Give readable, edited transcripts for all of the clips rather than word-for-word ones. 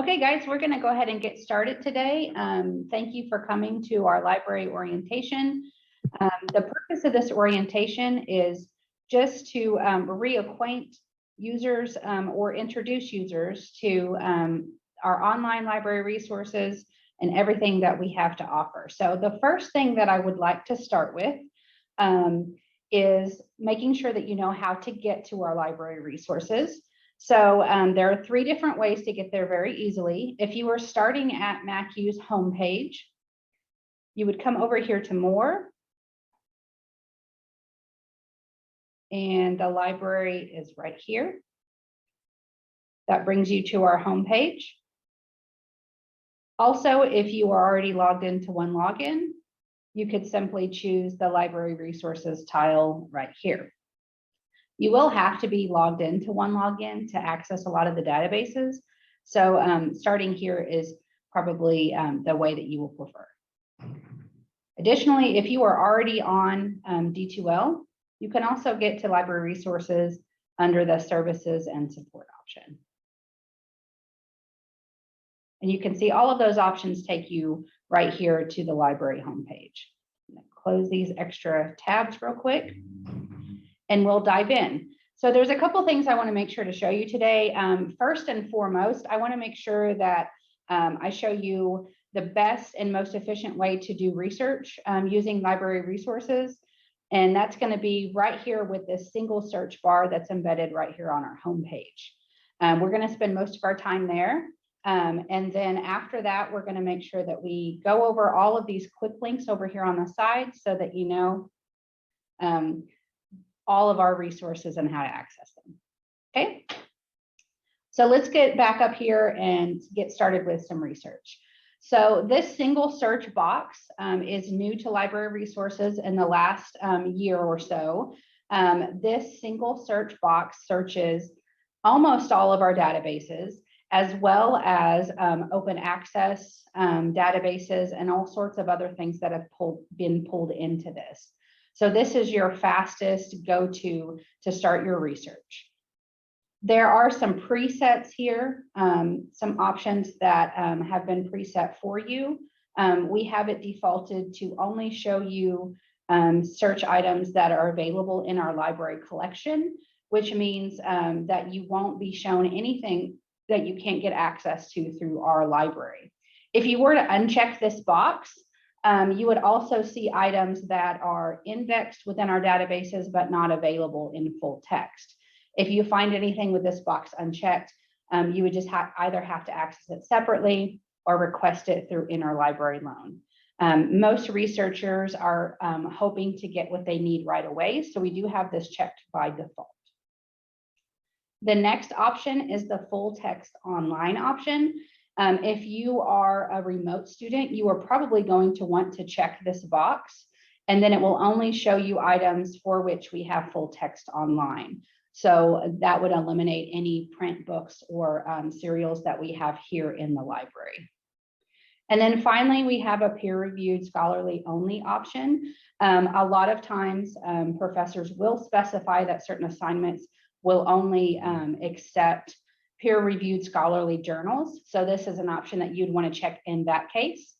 Okay, guys, we're going to go ahead and get started today. Thank you for coming to our library orientation. The purpose of this orientation is just to reacquaint users or introduce users to our online library resources and everything that we have to offer. So the first thing that I would like to start with is making sure that you know how to get to our library resources. So there are 3 different ways to get there very easily. If you are starting at MacU's homepage, you would come over here to More, and the library is right here. That brings you to our homepage. Also, if you are already logged into one login, you could simply choose the library resources tile right here. You will have to be logged into one login to access a lot of the databases. So starting here is probably the way that you will prefer. Additionally, if you are already on D2L, you can also get to library resources under the services and support option. And you can see all of those options take you right here to the library homepage. I'm going to close these extra tabs real quick, and we'll dive in. So there's a couple things I want to make sure to show you today. First and foremost, I want to make sure that I show you the best and most efficient way to do research using library resources. And that's going to be right here with this single search bar that's embedded right here on our homepage. We're going to spend most of our time there. And then after that, we're going to make sure that we go over all of these quick links over here on the side so that you know all of our resources and how to access them. Okay, so let's get back up here and get started with some research. So this single search box is new to library resources in the last year or so. This single search box searches almost all of our databases, as well as open access databases and all sorts of other things that have been pulled into this. So this is your fastest go-to to start your research. There are some presets here, some options that have been preset for you. We have it defaulted to only show you search items that are available in our library collection, which means that you won't be shown anything that you can't get access to through our library. If you were to uncheck this box, you would also see items that are indexed within our databases, but not available in full text. If you find anything with this box unchecked, you would just either have to access it separately or request it through interlibrary loan. Most researchers are hoping to get what they need right away, so we do have this checked by default. The next option is the full text online option. If you are a remote student, you are probably going to want to check this box, and then it will only show you items for which we have full text online. So that would eliminate any print books or serials that we have here in the library. And then finally, we have a peer-reviewed scholarly only option. A lot of times professors will specify that certain assignments will only accept peer-reviewed scholarly journals. So this is an option that you'd want to check in that case.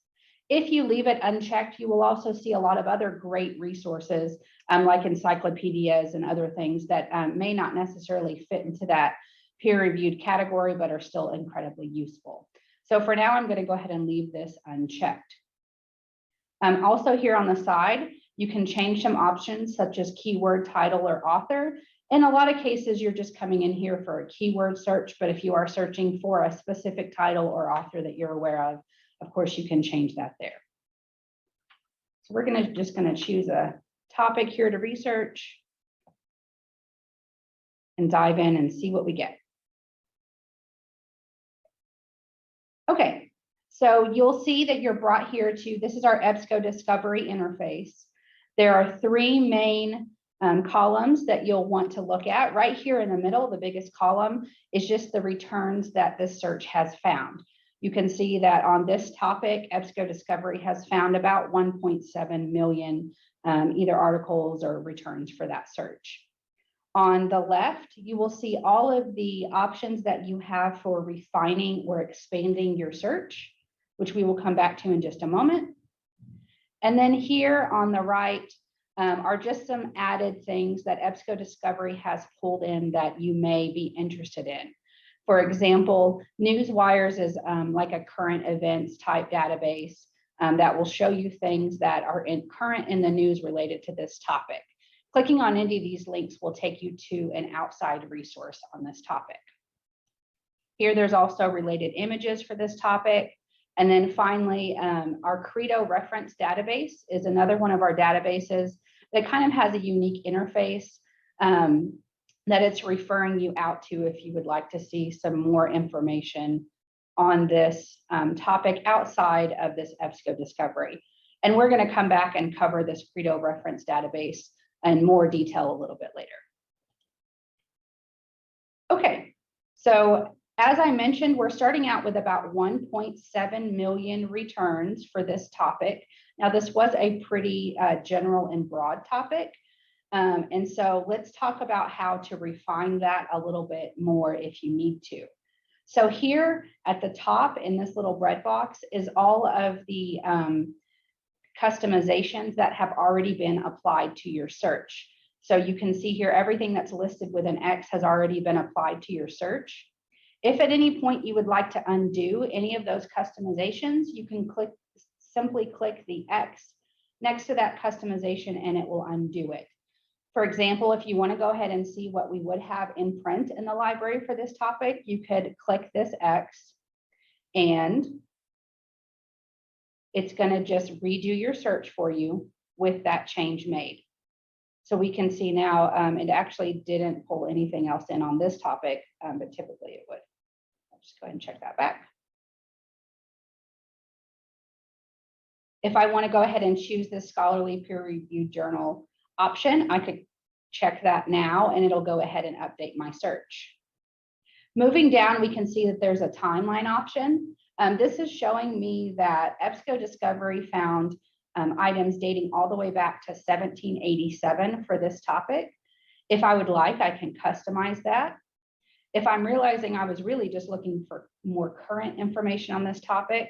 If you leave it unchecked, you will also see a lot of other great resources like encyclopedias and other things that may not necessarily fit into that peer-reviewed category, but are still incredibly useful. So for now, I'm going to go ahead and leave this unchecked. Also here on the side, you can change some options such as keyword, title, or author. In a lot of cases, you're just coming in here for a keyword search, but if you are searching for a specific title or author that you're aware of course, you can change that there. So we're just going to choose a topic here to research and dive in and see what we get. Okay, so you'll see that you're brought here to, this is our EBSCO Discovery interface. There are 3 main columns that you'll want to look at. Right here in the middle, the biggest column is just the returns that this search has found. You can see that on this topic, EBSCO Discovery has found about 1.7 million either articles or returns for that search. On the left, you will see all of the options that you have for refining or expanding your search, which we will come back to in just a moment. And then here on the right are just some added things that EBSCO Discovery has pulled in that you may be interested in. For example, Newswires is like a current events type database that will show you things that are current in the news related to this topic. Clicking on any of these links will take you to an outside resource on this topic. Here, there's also related images for this topic. And then finally, our Credo reference database is another one of our databases that kind of has a unique interface that it's referring you out to if you would like to see some more information on this topic outside of this EBSCO Discovery. And we're going to come back and cover this Credo reference database in more detail a little bit later. Okay, so as I mentioned, we're starting out with about 1.7 million returns for this topic. Now, this was a pretty general and broad topic. And so let's talk about how to refine that a little bit more if you need to. So here at the top in this little red box is all of the customizations that have already been applied to your search. So you can see here, everything that's listed with an X has already been applied to your search. If at any point you would like to undo any of those customizations, you can simply click the X next to that customization and it will undo it. For example, if you want to go ahead and see what we would have in print in the library for this topic, you could click this X and it's going to just redo your search for you with that change made. So we can see now it actually didn't pull anything else in on this topic, but typically it would. I'll just go ahead and check that back. If I want to go ahead and choose this scholarly peer-reviewed journal option, I could check that now and it'll go ahead and update my search. Moving down, we can see that there's a timeline option. This is showing me that EBSCO Discovery found items dating all the way back to 1787 for this topic. If I would like, I can customize that. If I'm realizing I was really just looking for more current information on this topic,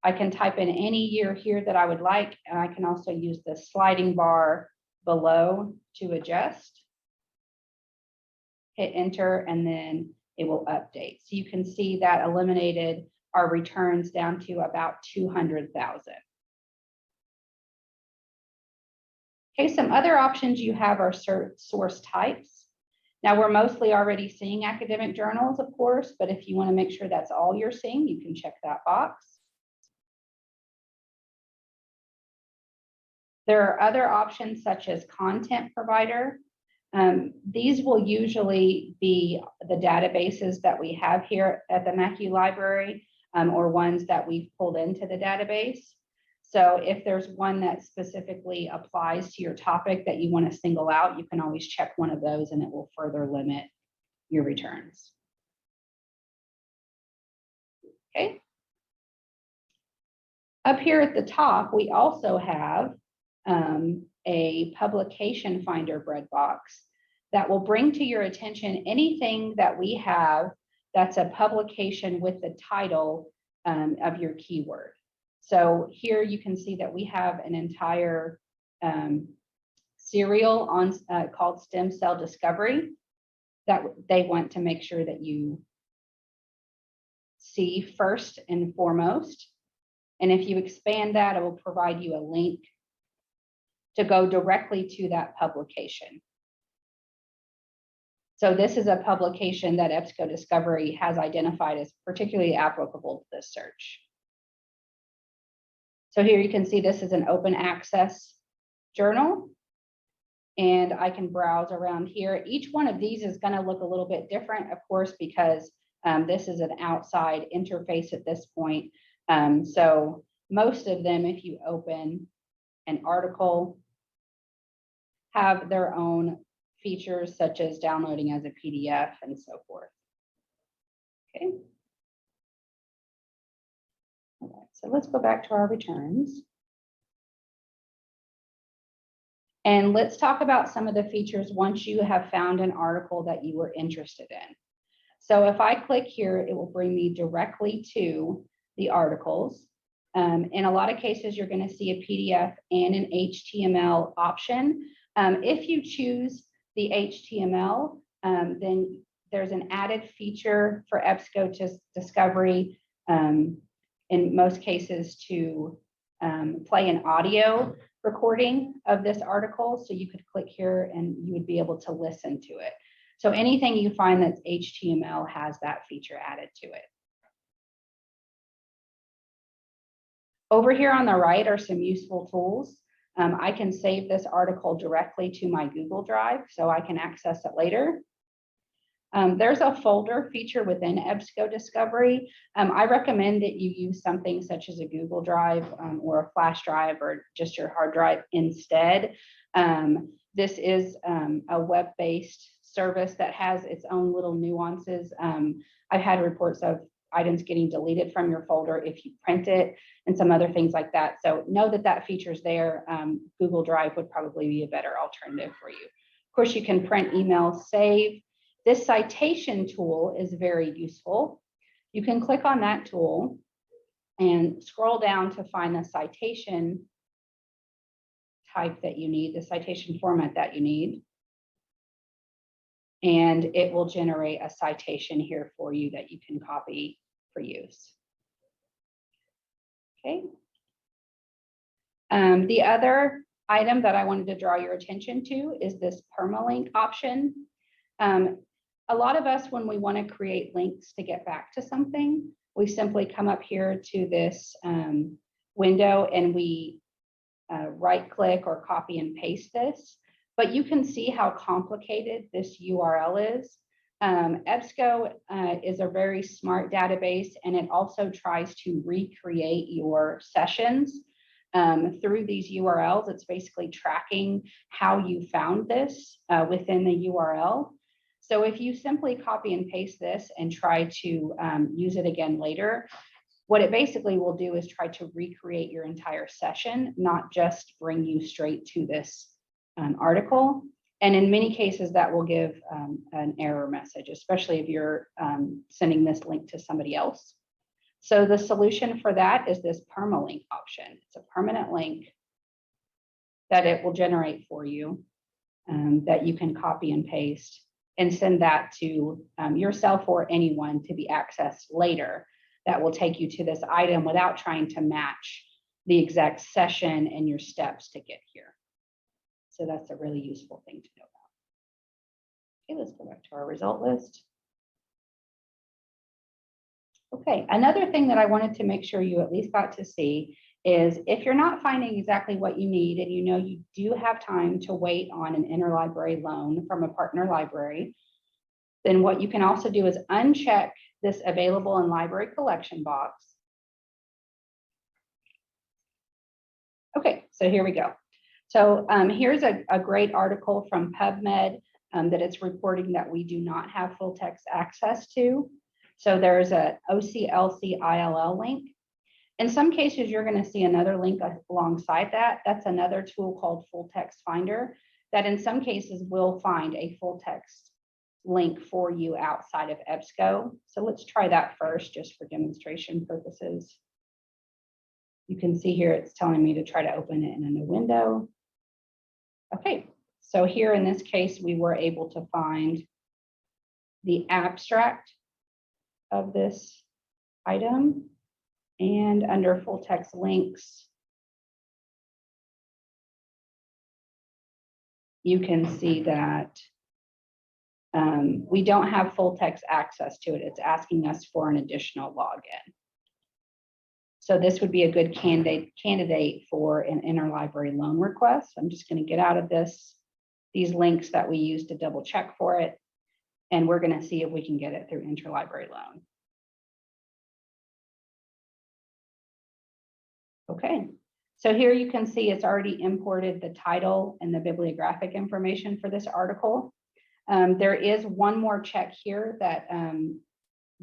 I can type in any year here that I would like, and I can also use the sliding bar below to adjust. Hit enter, and then it will update. So you can see that eliminated our returns down to about 200,000. Okay, some other options you have are source types. Now, we're mostly already seeing academic journals, of course, but if you want to make sure that's all you're seeing, you can check that box. There are other options such as content provider. These will usually be the databases that we have here at the Mackey Library or ones that we've pulled into the database. So if there's one that specifically applies to your topic that you want to single out, you can always check one of those and it will further limit your returns. Okay. Up here at the top, we also have a publication finder breadbox that will bring to your attention anything that we have that's a publication with the title of your keyword. So here you can see that we have an entire serial on called Stem Cell Discovery that they want to make sure that you see first and foremost. And if you expand that, it will provide you a link to go directly to that publication. So this is a publication that EBSCO Discovery has identified as particularly applicable to this search. So here you can see this is an open access journal, and I can browse around here. Each one of these is going to look a little bit different, of course, because this is an outside interface at this point. So most of them, if you open an article, have their own features such as downloading as a PDF and so forth. Okay. All right, so let's go back to our returns. And let's talk about some of the features once you have found an article that you were interested in. So if I click here, it will bring me directly to the articles. In a lot of cases, you're going to see a PDF and an HTML option. If you choose the HTML, then there's an added feature for EBSCO Discovery, in most cases, to play an audio recording of this article. So you could click here and you would be able to listen to it. So anything you find that's HTML has that feature added to it. Over here on the right are some useful tools. I can save this article directly to my Google Drive so I can access it later. There's a folder feature within EBSCO Discovery. I recommend that you use something such as a Google Drive or a flash drive or just your hard drive instead. This is a web-based service that has its own little nuances. I've had reports of items getting deleted from your folder if you print it and some other things like that. So know that that feature's there. Google Drive would probably be a better alternative for you. Of course, you can print, email, save. This citation tool is very useful. You can click on that tool and scroll down to find the citation type that you need, the citation format that you need. And it will generate a citation here for you that you can copy for use. Okay. The other item that I wanted to draw your attention to is this permalink option. A lot of us, when we want to create links to get back to something, we simply come up here to this window and we right click or copy and paste this. But you can see how complicated this URL is. EBSCO is a very smart database, and it also tries to recreate your sessions through these URLs. It's basically tracking how you found this within the URL. So if you simply copy and paste this and try to use it again later, what it basically will do is try to recreate your entire session, not just bring you straight to this article. And in many cases, that will give an error message, especially if you're sending this link to somebody else. So the solution for that is this permalink option. It's a permanent link that it will generate for you that you can copy and paste and send that to yourself or anyone to be accessed later. That will take you to this item without trying to match the exact session and your steps to get here. So that's a really useful thing to know about. Okay, let's go back to our result list. Okay, another thing that I wanted to make sure you at least got to see is if you're not finding exactly what you need and you know you do have time to wait on an interlibrary loan from a partner library, then what you can also do is uncheck this available in library collection box. Okay, so here we go. So here's a great article from PubMed that it's reporting that we do not have full text access to. So there's a OCLC ILL link. In some cases, you're going to see another link alongside that. That's another tool called Full Text Finder that in some cases will find a full text link for you outside of EBSCO. So let's try that first just for demonstration purposes. You can see here it's telling me to try to open it in a new window. Okay, so here in this case, we were able to find the abstract of this item. And under full text links, you can see that we don't have full text access to it. It's asking us for an additional login. So this would be a good candidate for an interlibrary loan request. I'm just going to get out of these links that we use to double check for it. And we're going to see if we can get it through interlibrary loan. Okay, so here you can see it's already imported the title and the bibliographic information for this article. There is one more check here that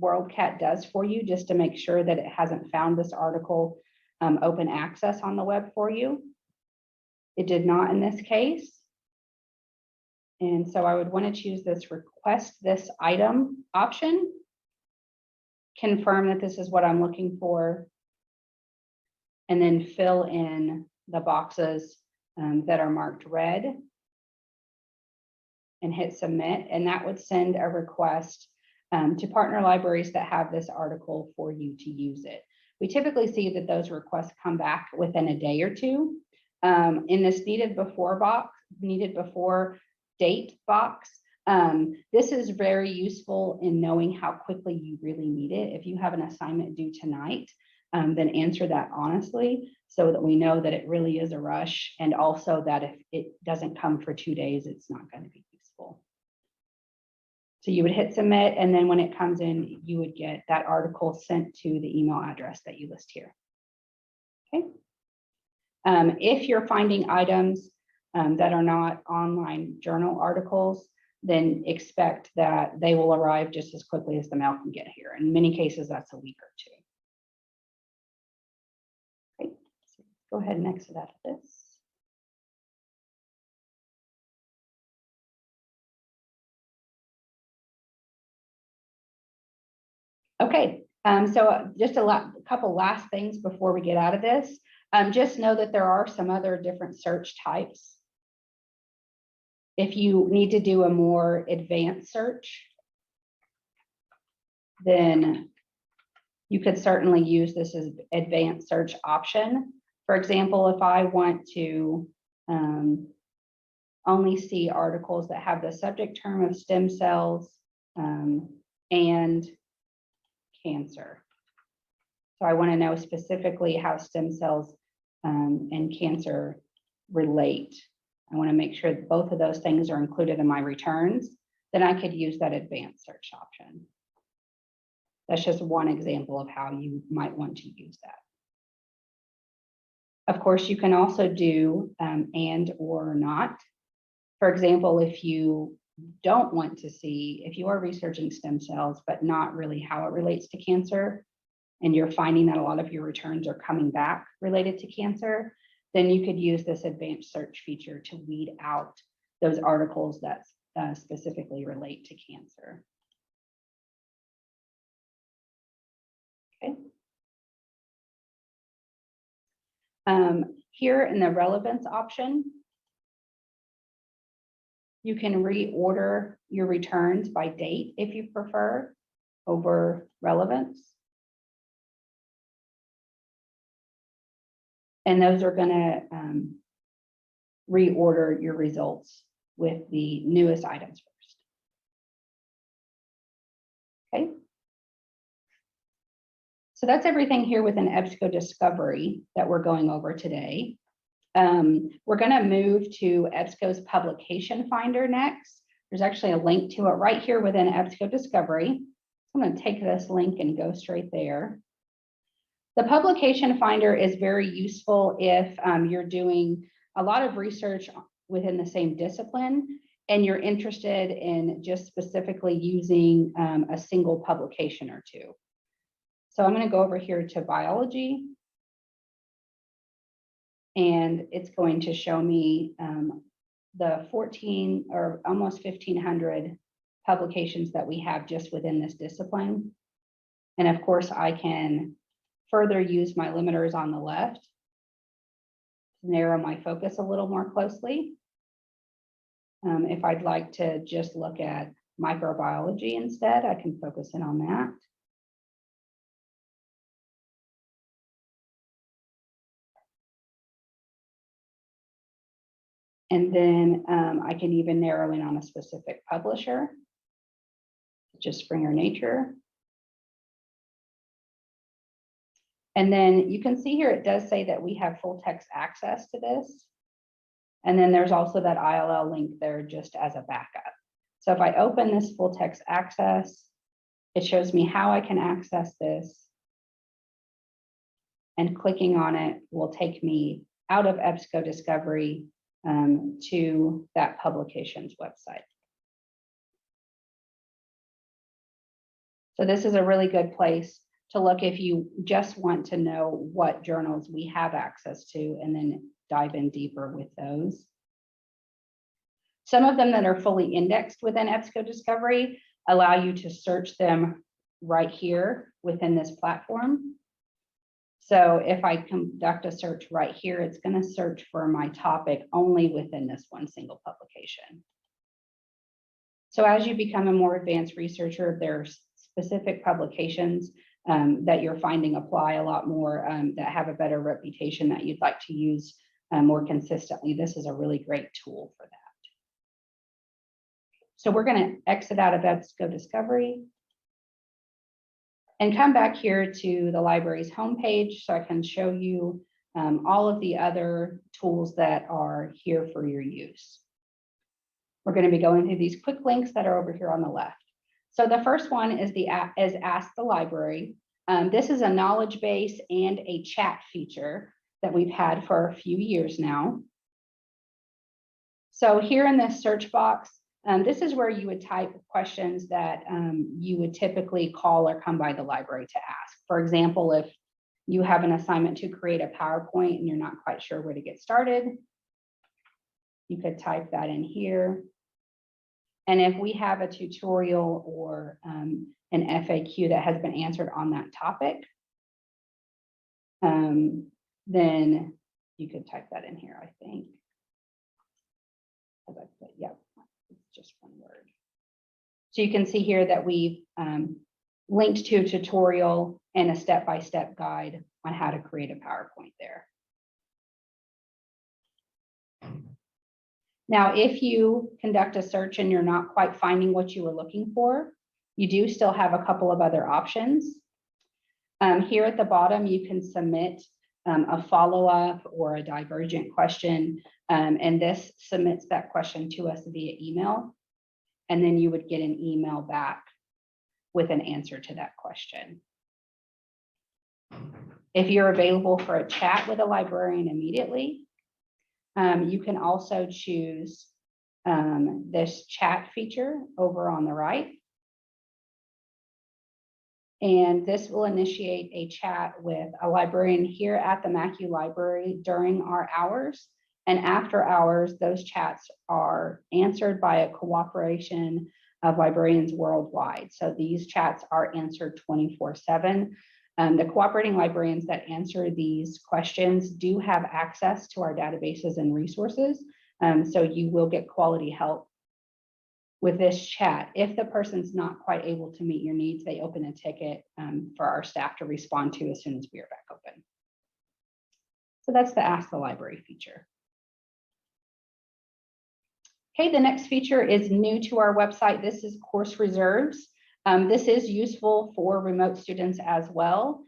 WorldCat does for you just to make sure that it hasn't found this article open access on the web for you. It did not in this case. And so I would want to choose this request this item option, confirm that this is what I'm looking for, and then fill in the boxes that are marked red and hit submit. And that would send a request to partner libraries that have this article for you to use it. We typically see that those requests come back within a day or two. In this needed before date box, this is very useful in knowing how quickly you really need it. If you have an assignment due tonight, then answer that honestly so that we know that it really is a rush, and also that if it doesn't come for 2 days, it's not going to be useful. So you would hit submit, and then when it comes in, you would get that article sent to the email address that you list here. Okay. If you're finding items that are not online journal articles, then expect that they will arrive just as quickly as the mail can get here. In many cases, that's a week or two. Okay, so go ahead and exit out of this. Okay, so just a couple last things before we get out of this. Just know that there are some other different search types. If you need to do a more advanced search, then you could certainly use this as advanced search option. For example, if I want to only see articles that have the subject term of stem cells and cancer. So I want to know specifically how stem cells and cancer relate. I want to make sure that both of those things are included in my returns. Then I could use that advanced search option. That's just one example of how you might want to use that. Of course, you can also do and or not. For example, if you don't want to see, if you are researching stem cells, but not really how it relates to cancer, and you're finding that a lot of your returns are coming back related to cancer, then you could use this advanced search feature to weed out those articles that specifically relate to cancer. Okay. Here in the relevance option, you can reorder your returns by date if you prefer over relevance. And those are going to reorder your results with the newest items first. Okay. So that's everything here within EBSCO Discovery that we're going over today. We're going to move to EBSCO's Publication Finder next. There's actually a link to it right here within EBSCO Discovery. I'm going to take this link and go straight there. The Publication Finder is very useful if you're doing a lot of research within the same discipline and you're interested in just specifically using a single publication or two. So I'm going to go over here to biology, and it's going to show me the 14 or almost 1,500 publications that we have just within this discipline. And of course, I can further use my limiters on the left to narrow my focus a little more closely. If I'd like to just look at microbiology instead, I can focus in on that. And then I can even narrow in on a specific publisher, such as Springer Nature. And then you can see here, it does say that we have full text access to this. And then there's also that ILL link there just as a backup. So if I open this full text access, it shows me how I can access this. And clicking on it will take me out of EBSCO Discovery to that publications website. So this is a really good place to look if you just want to know what journals we have access to, and then dive in deeper with those. Some of them that are fully indexed within EBSCO Discovery allow you to search them right here within this platform. So if I conduct a search right here, it's going to search for my topic only within this one single publication. So as you become a more advanced researcher, there's specific publications that you're finding apply a lot more, that have a better reputation that you'd like to use more consistently. This is a really great tool for that. So we're going to exit out of EBSCO Discovery and come back here to the library's homepage so I can show you all of the other tools that are here for your use. We're going to be going through these quick links that are over here on the left. So the first one is Ask the Library. This is a knowledge base and a chat feature that we've had for a few years now. So here in this search box, this is where you would type questions that you would typically call or come by the library to ask. For example, if you have an assignment to create a PowerPoint and you're not quite sure where to get started, you could type that in here. And if we have a tutorial or an FAQ that has been answered on that topic, then you could type that in here, I think. As I put, yep, it's just one word. So you can see here that we've linked to a tutorial and a step-by-step guide on how to create a PowerPoint there. Now, if you conduct a search and you're not quite finding what you were looking for, you do still have a couple of other options. Here at the bottom, you can submit a follow-up or a divergent question, and this submits that question to us via email, and then you would get an email back with an answer to that question. If you're available for a chat with a librarian immediately, you can also choose this chat feature over on the right. And this will initiate a chat with a librarian here at the MACU library during our hours. And after hours, those chats are answered by a cooperation of librarians worldwide. So these chats are answered 24/7. The cooperating librarians that answer these questions do have access to our databases and resources. So you will get quality help with this chat. If the person's not quite able to meet your needs, they open a ticket for our staff to respond to as soon as we are back open. So that's the Ask the Library feature. Okay, the next feature is new to our website. This is Course Reserves. This is useful for remote students as well.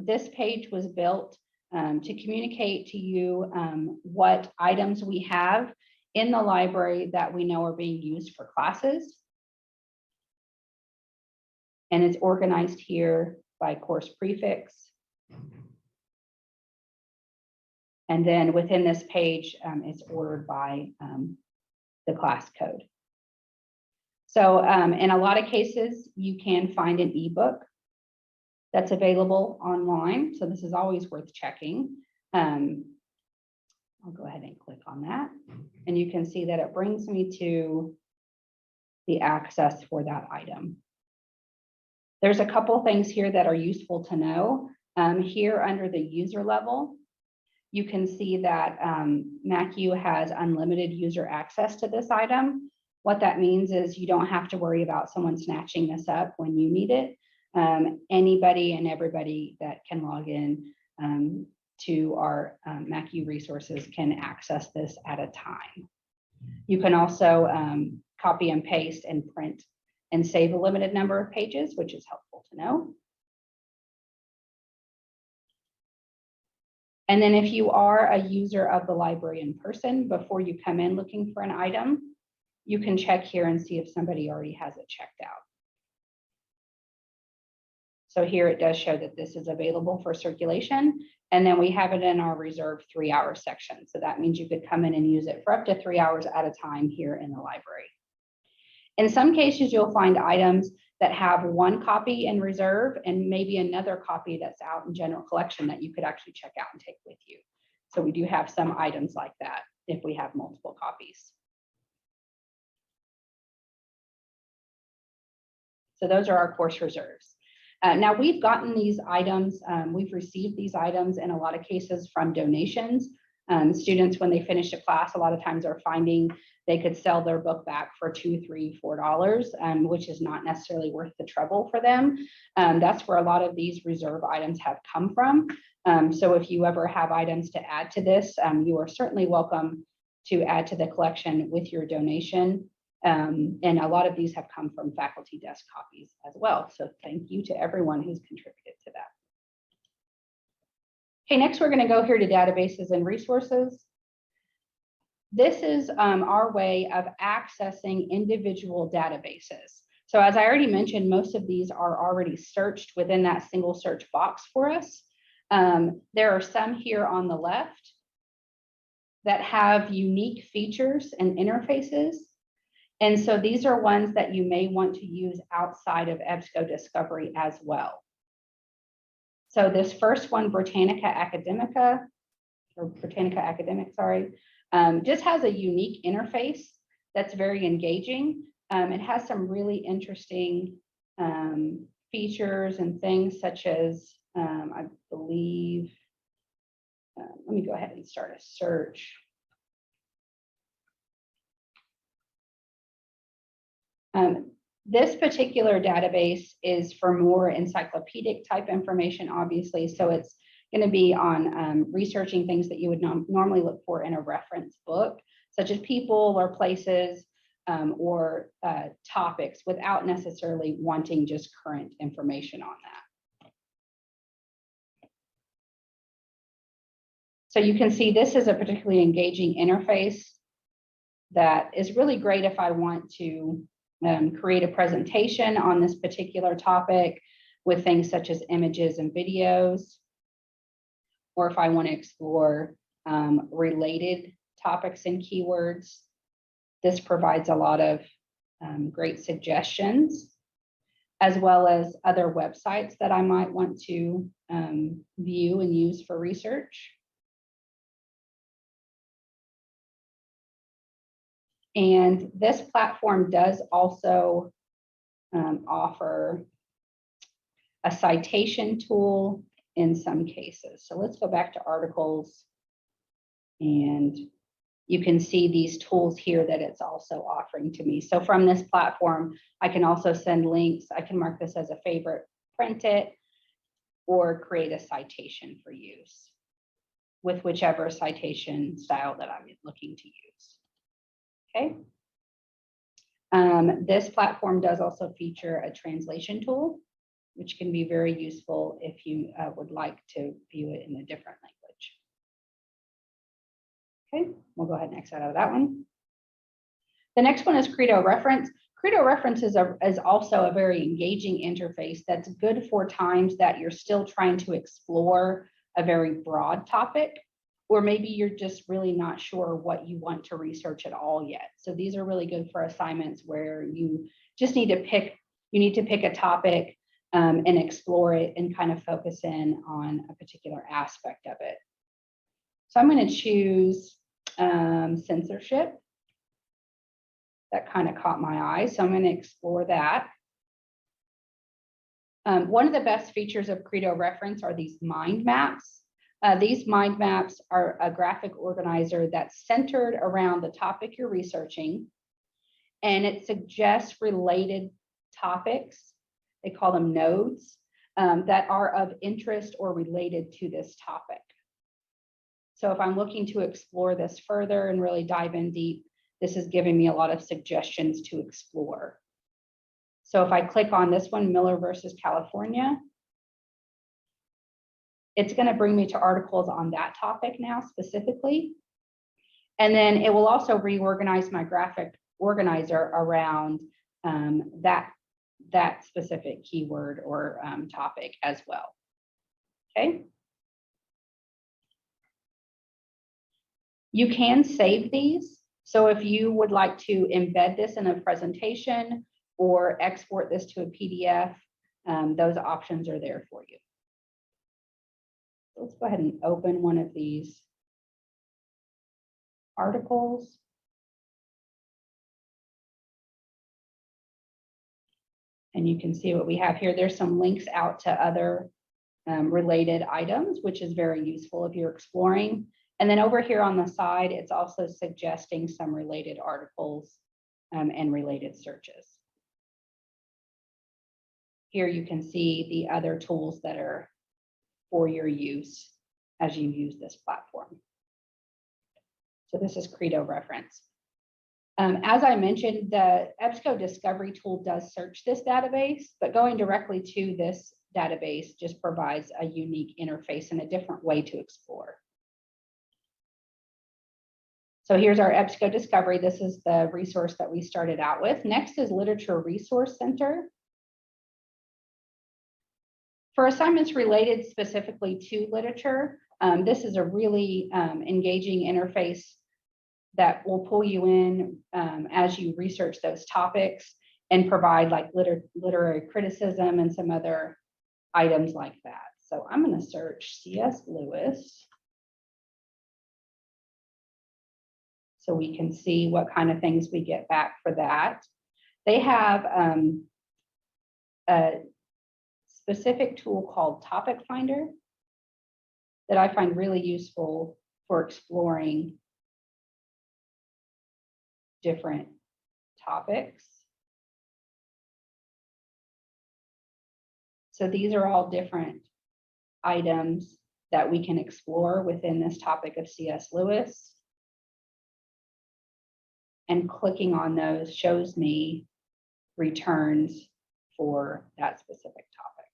This page was built to communicate to you what items we have in the library that we know are being used for classes. And it's organized here by course prefix. And then within this page, it's ordered by the class code. So in a lot of cases, you can find an ebook that's available online. So this is always worth checking. I'll go ahead and click on that. And you can see that it brings me to the access for that item. There's a couple things here that are useful to know. Here under the user level, you can see that MACU has unlimited user access to this item. What that means is you don't have to worry about someone snatching this up when you need it. Anybody and everybody that can log in to our MACU resources can access this at a time. You can also copy and paste and print and save a limited number of pages, which is helpful to know. And then if you are a user of the library in person, before you come in looking for an item, you can check here and see if somebody already has it checked out. So here it does show that this is available for circulation, and then we have it in our reserved 3-hour section. So that means you could come in and use it for up to 3 hours at a time here in the library. In some cases, you'll find items that have one copy in reserve and maybe another copy that's out in general collection that you could actually check out and take with you. So we do have some items like that if we have multiple copies. So those are our course reserves. Now we've gotten these items, we've received these items in a lot of cases from donations. Students, when they finish a class, a lot of times are finding they could sell their book back for $2, $3, $4, which is not necessarily worth the trouble for them. That's where a lot of these reserve items have come from. So if you ever have items to add to this, you are certainly welcome to add to the collection with your donation. And a lot of these have come from faculty desk copies as well. So thank you to everyone who's contributed to that. Okay, next we're going to go here to databases and resources. This is our way of accessing individual databases. So as I already mentioned, most of these are already searched within that single search box for us. There are some here on the left that have unique features and interfaces. And so these are ones that you may want to use outside of EBSCO Discovery as well. So this first one, Britannica Academic, just has a unique interface that's very engaging. It has some really interesting features and things such as, I believe, let me go ahead and start a search. This particular database is for more encyclopedic type information, obviously. So it's going to be on researching things that you would normally look for in a reference book, such as people or places or topics, without necessarily wanting just current information on that. So you can see this is a particularly engaging interface that is really great if I want to create a presentation on this particular topic with things such as images and videos, or if I want to explore related topics and keywords. This provides a lot of great suggestions, as well as other websites that I might want to view and use for research. And this platform does also offer a citation tool in some cases. So let's go back to articles, and you can see these tools here that it's also offering to me. So from this platform, I can also send links. I can mark this as a favorite, print it, or create a citation for use with whichever citation style that I'm looking to use. Okay. This platform does also feature a translation tool, which can be very useful if you would like to view it in a different language. Okay, we'll go ahead and exit out of that one. The next one is Credo Reference. Credo Reference is also a very engaging interface that's good for times that you're still trying to explore a very broad topic, or maybe you're just really not sure what you want to research at all yet. So these are really good for assignments where you just need to pick a topic and explore it and kind of focus in on a particular aspect of it. So I'm going to choose censorship. That kind of caught my eye, so I'm going to explore that. One of the best features of Credo Reference are these mind maps. These mind maps are a graphic organizer that's centered around the topic you're researching, and it suggests related topics. They call them nodes that are of interest or related to this topic. So if I'm looking to explore this further and really dive in deep, this is giving me a lot of suggestions to explore. So if I click on this one, Miller versus California, it's going to bring me to articles on that topic now specifically. And then it will also reorganize my graphic organizer around that specific keyword or topic as well. Okay. You can save these. So if you would like to embed this in a presentation or export this to a PDF, those options are there for you. Let's go ahead and open one of these articles. And you can see what we have here. There's some links out to other related items, which is very useful if you're exploring. And then over here on the side, it's also suggesting some related articles and related searches. Here you can see the other tools that are for your use as you use this platform. So this is Credo reference. As I mentioned, the EBSCO discovery tool does search this database, but going directly to this database just provides a unique interface and a different way to explore. So here's our EBSCO discovery. This is the resource that we started out with. Next is Literature Resource Center. For assignments related specifically to literature, this is a really engaging interface that will pull you in as you research those topics and provide like literary criticism and some other items like that. So I'm going to search C.S. Lewis so we can see what kind of things we get back for that. They have a specific tool called Topic Finder that I find really useful for exploring different topics. So these are all different items that we can explore within this topic of C.S. Lewis. And clicking on those shows me returns for that specific topic.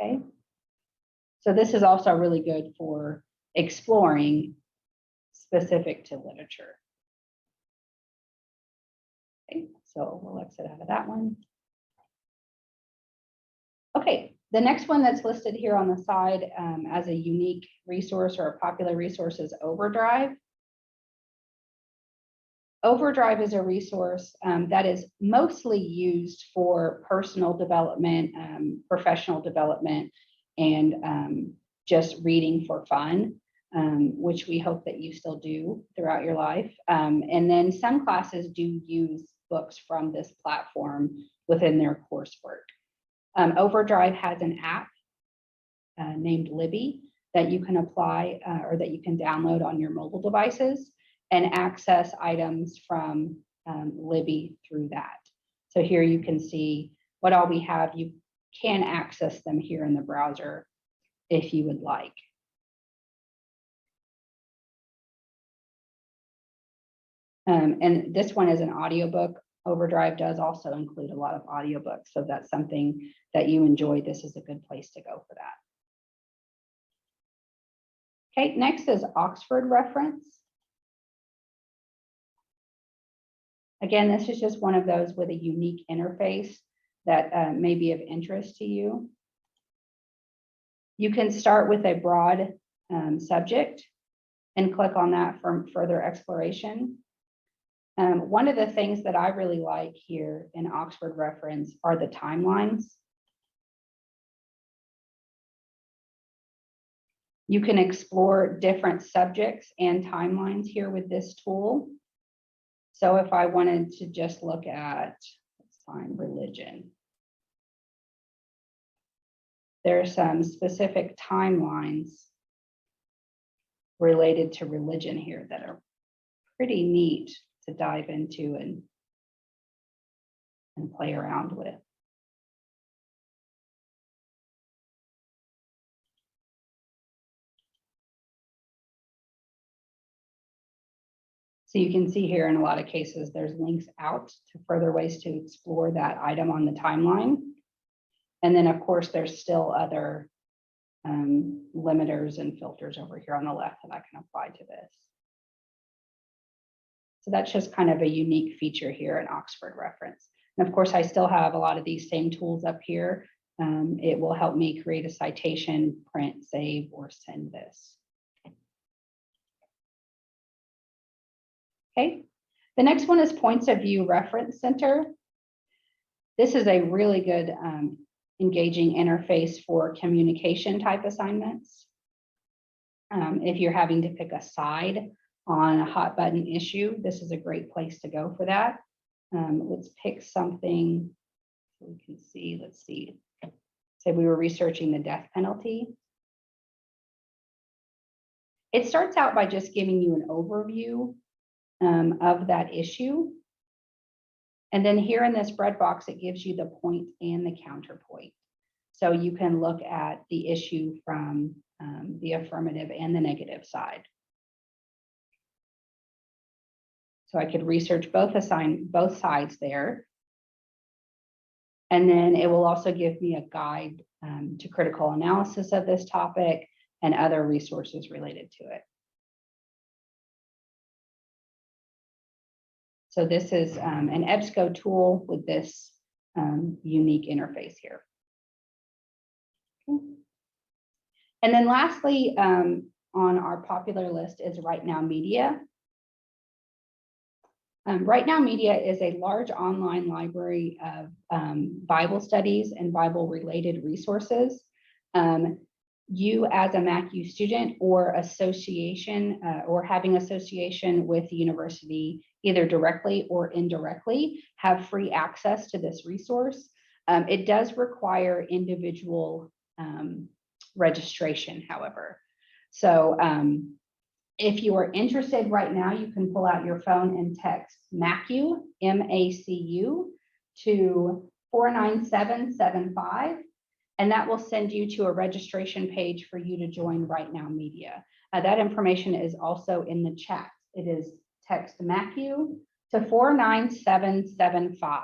Okay. So this is also really good for exploring specific to literature. Okay, so we'll exit out of that one. Okay, the next one that's listed here on the side as a unique resource or a popular resource is Overdrive. Overdrive is a resource that is mostly used for personal development, professional development, and just reading for fun, which we hope that you still do throughout your life. And then some classes do use books from this platform within their coursework. Overdrive has an app named Libby that you can apply or that you can download on your mobile devices and access items from Libby through that. So here you can see what all we have. You can access them here in the browser if you would like. And this one is an audiobook. Overdrive does also include a lot of audiobooks. So if that's something that you enjoy, this is a good place to go for that. Okay, next is Oxford Reference. Again, this is just one of those with a unique interface that may be of interest to you. You can start with a broad subject and click on that for further exploration. One of the things that I really like here in Oxford Reference are the timelines. You can explore different subjects and timelines here with this tool. So if I wanted to just look at, let's find religion. There are some specific timelines related to religion here that are pretty neat to dive into and play around with. So you can see here in a lot of cases, there's links out to further ways to explore that item on the timeline. And then of course, there's still other limiters and filters over here on the left that I can apply to this. So that's just kind of a unique feature here in Oxford Reference. And of course, I still have a lot of these same tools up here. It will help me create a citation, print, save, or send this. Okay, the next one is Points of View Reference Center. This is a really good engaging interface for communication type assignments. If you're having to pick a side on a hot button issue, this is a great place to go for that. Let's pick something so we can see. Let's see. Say we were researching the death penalty. It starts out by just giving you an overview of that issue. And then here in this red box, it gives you the point and the counterpoint. So you can look at the issue from the affirmative and the negative side. So I could research both sides there. And then it will also give me a guide to critical analysis of this topic and other resources related to it. So this is an EBSCO tool with this unique interface here. Okay. And then lastly, on our popular list is RightNow Media. RightNow Media is a large online library of Bible studies and Bible-related resources. You as a MACU student or association or having association with the university, either directly or indirectly, have free access to this resource. It does require individual registration, however. So if you are interested right now, you can pull out your phone and text MACU, M-A-C-U, to 49775, and that will send you to a registration page for you to join RightNow Media. That information is also in the chat. It is text MACU to 49775.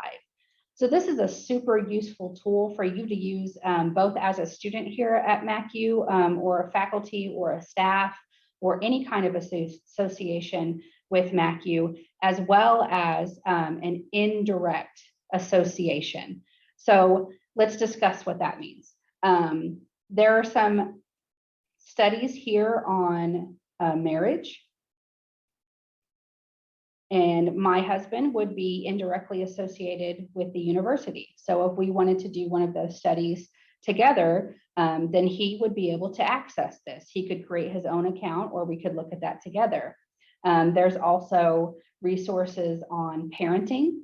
So this is a super useful tool for you to use both as a student here at MACU or a faculty or a staff or any kind of association with MACU, as well as an indirect association. So let's discuss what that means. There are some studies here on marriage. And my husband would be indirectly associated with the university. So if we wanted to do one of those studies together, then he would be able to access this. He could create his own account, or we could look at that together. There's also resources on parenting.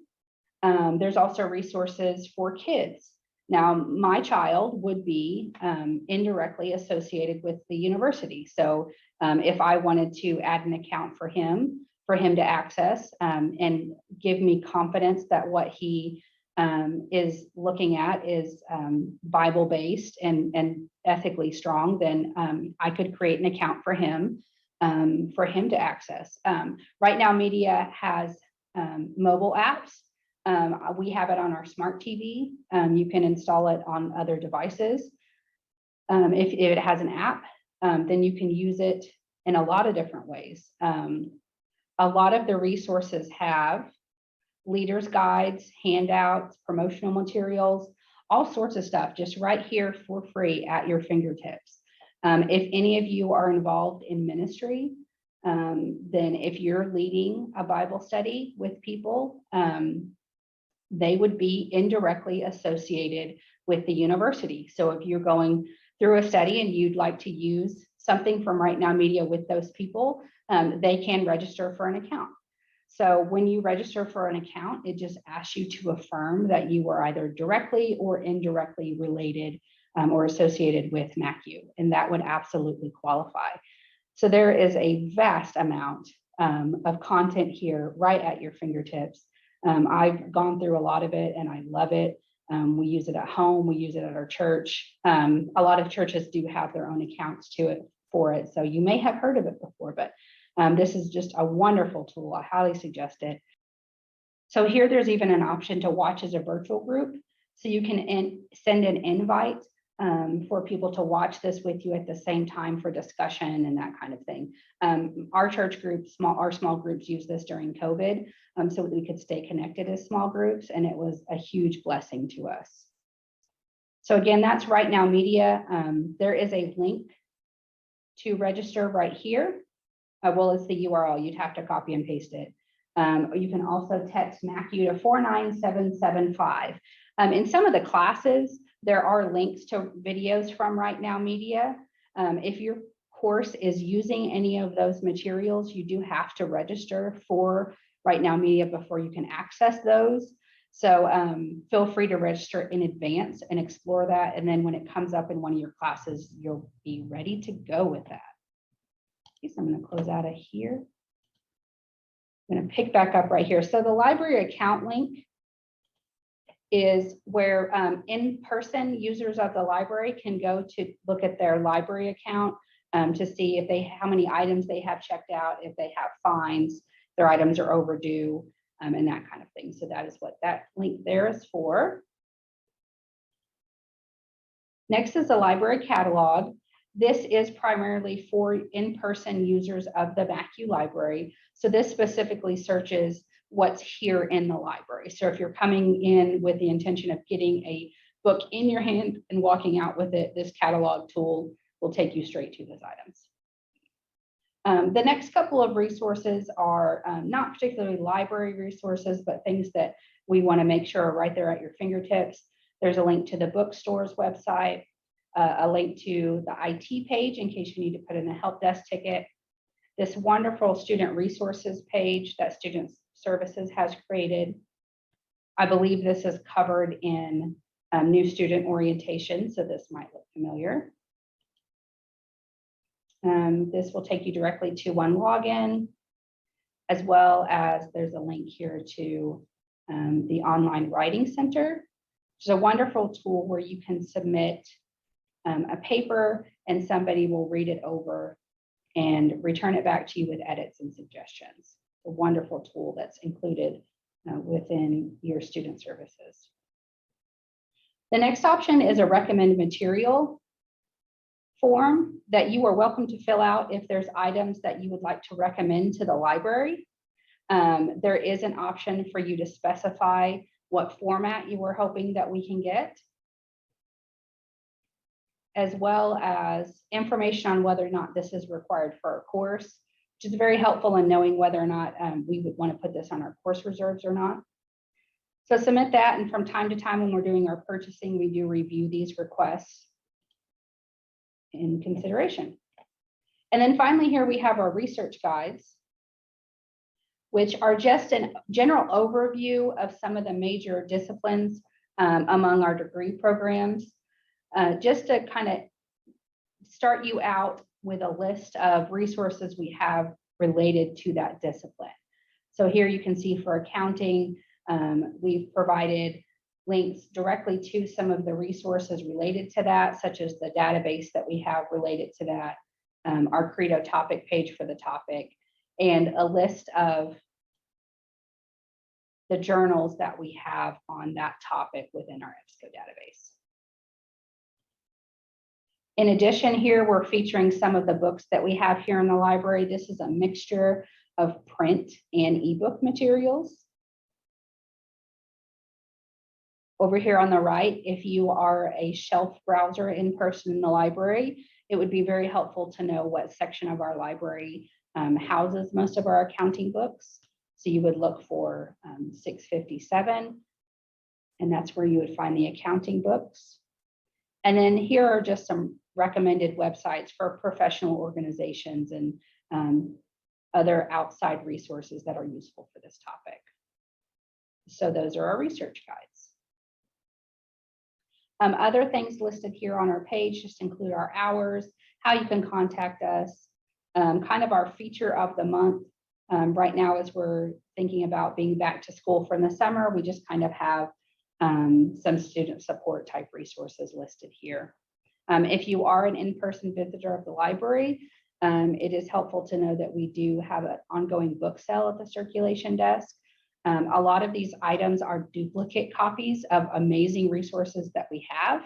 There's also resources for kids. Now, my child would be indirectly associated with the university. So if I wanted to add an account for him to access and give me confidence that what he is looking at is Bible-based and ethically strong, then I could create an account for him to access. RightNow Media has mobile apps. We have it on our smart TV. You can install it on other devices. If it has an app, then you can use it in a lot of different ways. A lot of the resources have leaders guides, handouts, promotional materials, all sorts of stuff just right here for free at your fingertips. If any of you are involved in ministry, then if you're leading a Bible study with people, they would be indirectly associated with the university. So if you're going through a study and you'd like to use something from RightNow Media with those people, they can register for an account. So when you register for an account, it just asks you to affirm that you were either directly or indirectly related or associated with MACU, and that would absolutely qualify. So there is a vast amount of content here right at your fingertips. I've gone through a lot of it and I love it. We use it at home, we use it at our church. A lot of churches do have their own accounts for it. So you may have heard of it before, but this is just a wonderful tool. I highly suggest it. So here there's even an option to watch as a virtual group. So you can send an invite for people to watch this with you at the same time for discussion and that kind of thing. Our church groups, our small groups use this during COVID so that we could stay connected as small groups, and it was a huge blessing to us. So again, that's RightNow Media. There is a link to register right here. Well, it's the URL. You'd have to copy and paste it. You can also text MACU to 49775. In some of the classes, there are links to videos from RightNow Media. If you're course is using any of those materials, you do have to register for RightNow Media before you can access those. So feel free to register in advance and explore that. And then when it comes up in one of your classes, you'll be ready to go with that. Okay, so I'm going to close out of here. I'm going to pick back up right here. So the library account link is where in-person users of the library can go to look at their library account to see if how many items they have checked out, if they have fines, their items are overdue, and that kind of thing. So that is what that link there is for. Next is the library catalog. This is primarily for in-person users of the MACU library. So this specifically searches what's here in the library. So if you're coming in with the intention of getting a book in your hand and walking out with it, this catalog tool will take you straight to those items. The next couple of resources are not particularly library resources, but things that we want to make sure are right there at your fingertips. There's a link to the bookstore's website, a link to the IT page in case you need to put in a help desk ticket. This wonderful student resources page that Student Services has created. I believe this is covered in new student orientation, so this might look familiar. This will take you directly to one login, as well as there's a link here to the Online Writing Center, which is a wonderful tool where you can submit a paper and somebody will read it over and return it back to you with edits and suggestions. A wonderful tool that's included within your student services. The next option is a recommended material form that you are welcome to fill out if there's items that you would like to recommend to the library. There is an option for you to specify what format you were hoping that we can get, as well as information on whether or not this is required for our course, which is very helpful in knowing whether or not we would want to put this on our course reserves or not. So submit that, and from time to time when we're doing our purchasing, we do review these requests in consideration. And then finally here we have our research guides, which are just a general overview of some of the major disciplines among our degree programs, just to kind of start you out with a list of resources we have related to that discipline. So here you can see for accounting, we've provided links directly to some of the resources related to that, such as the database that we have related to that, our Credo topic page for the topic, and a list of the journals that we have on that topic within our EBSCO database. In addition, here we're featuring some of the books that we have here in the library. This is a mixture of print and ebook materials. Over here on the right, if you are a shelf browser in person in the library, it would be very helpful to know what section of our library houses most of our accounting books. So you would look for 657, and that's where you would find the accounting books. And then here are just some recommended websites for professional organizations and other outside resources that are useful for this topic. So those are our research guides. Other things listed here on our page just include our hours, how you can contact us, kind of our feature of the month. Right now, as we're thinking about being back to school from the summer, we just kind of have some student support type resources listed here. If you are an in-person visitor of the library, it is helpful to know that we do have an ongoing book sale at the circulation desk. A lot of these items are duplicate copies of amazing resources that we have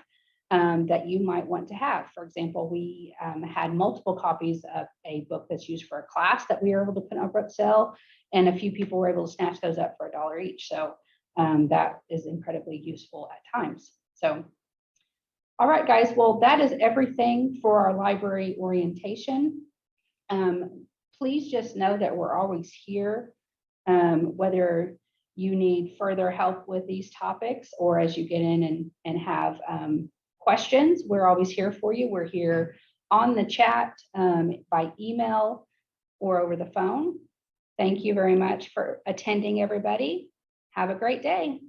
that you might want to have. For example, we had multiple copies of a book that's used for a class that we were able to put on book sale, and a few people were able to snatch those up for $1 each. So that is incredibly useful at times. So, all right, guys, well, that is everything for our library orientation. Please just know that we're always here. Whether you need further help with these topics or as you get in and have questions, we're always here for you. We're here on the chat, by email, or over the phone. Thank you very much for attending, everybody. Have a great day.